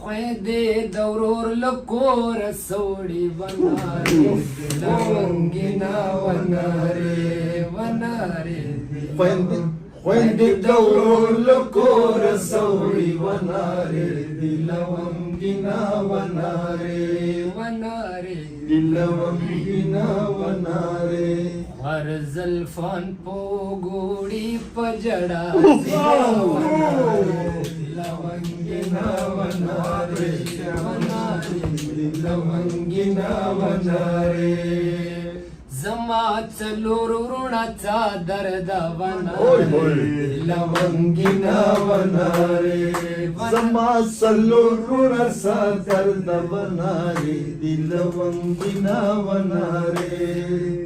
خویندې د ورور له کوره سوړې ونارې لونګینه ونارې ونارې خویندې د ورور له کوره سوړې ونارې دي لونګینه ونارې ونارې دي لونګینه ونارې هر زلفان په ګوړي په جړا لونګینه ونارې ونارې لونګینه ونارې زما څلور وروڼه څادر د ونارې لونګینه ونارې زما څلور وروڼه څادر د ونارې دي لونګینه ونارې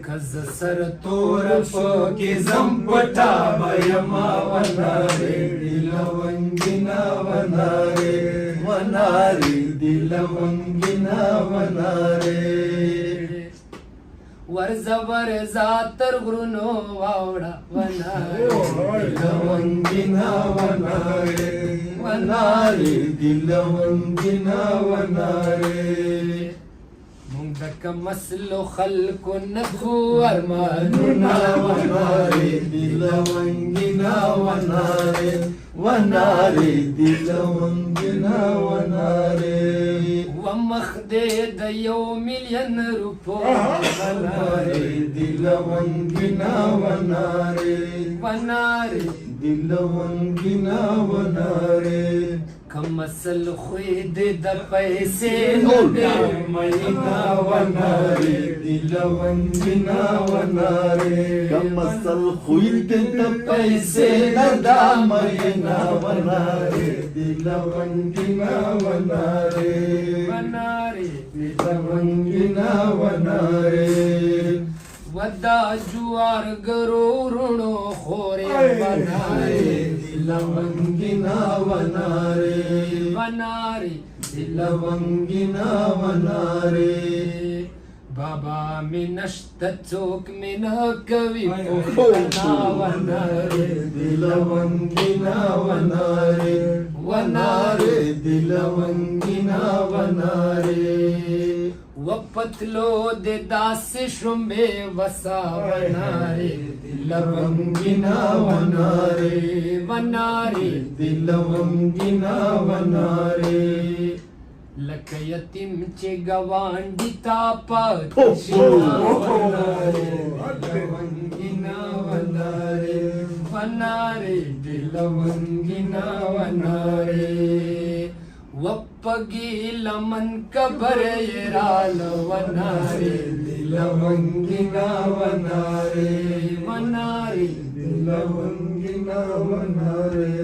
کز سر تور پکې زم پټا بېما ونارې دي لونګینه ونارې ونارې دي لونګینه ونارې ورځه ورځه تر غرونو واوړه ونارې لونګینه ونارې ونارې دي لونګینه ونارې مونږ د کم اصلو خلکو نه خو ارمانونه ونارې دي لونګینه ونارې ونارې دي لونګینه ونارې ومخ دې د 1,000,000 روپو ونارې دي لونګینه ونارې ونارې دي لونګینه ونارې کم اصل خوی دې د پیسې نه دې مینا ونارې دي لونګینه ونارې کم اصل خوی دې د پیسې نه دا مینا ونارې دي لونګینه ونارې ونارې دي لونګینه ونارې ودا جوار ګرو رونو خورې ونارې لونګینه ونارې ونارې لونګینه ونارې بابا می نشت څوک می نه کوي پوښتنه ونارې لونګینه ونارې ونارې لونګینه ونارې وپتلو د داسې شومبې وسا ونارې لونګینه ونارې ونارې لونګینه ونارې لکه یتیم چې ګاونډي تا پات لونګینه ونارې ونارې لونګینه ونارې وپګي لمن کبر یرال ونارې لونګینه ونارې ونارې لونګینه ونارې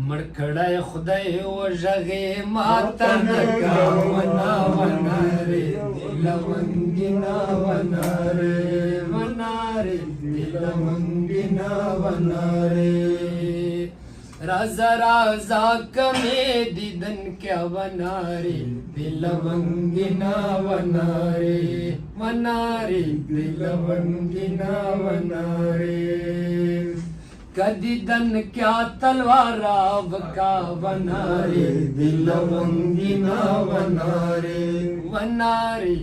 مړکړای خدای وژغې ماته نکا ونارې لونګینه ونارې ونارې لونګینه ونارې رازا رازا کمې دیدن کیا ونارې لونګینه ونارې ونارې لونګینه ونارې کدی دن کیا تلوارا وکا ونارې لونګینه ونارې ونارې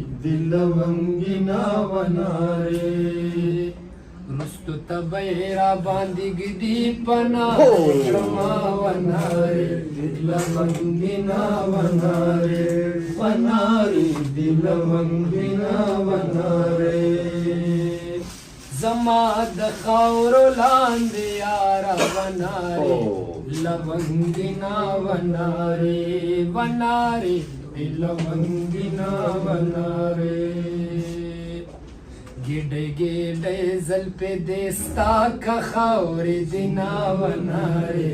لونګینه ونارې رستو تبیرا باندې گدی پنا شما ونارې لونګینه ونارې ونارې لونګینه ونارې زما د خاورو لاندې یارا ونارې لونګینه ونارې ونارې لونګینه ونارې ګډې ګډې زلفې دې ستا که خاورې دینا ونارې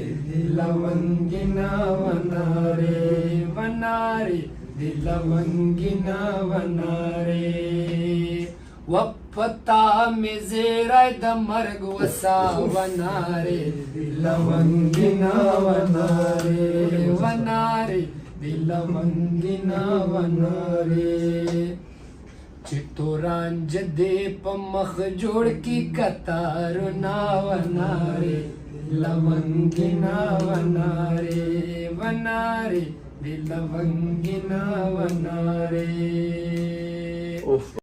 لونګینه ونارې ونارې لونګینه ونارې وپتا مې زیری د مرګ وسا ونارې لونګینه ونارې ونارې لونګینه ونارې چې تورانج دې په مخ جوړ کی کتارونه ونارې لونګینه ونارې ونارې दिल लवंगिना वन रे. उफ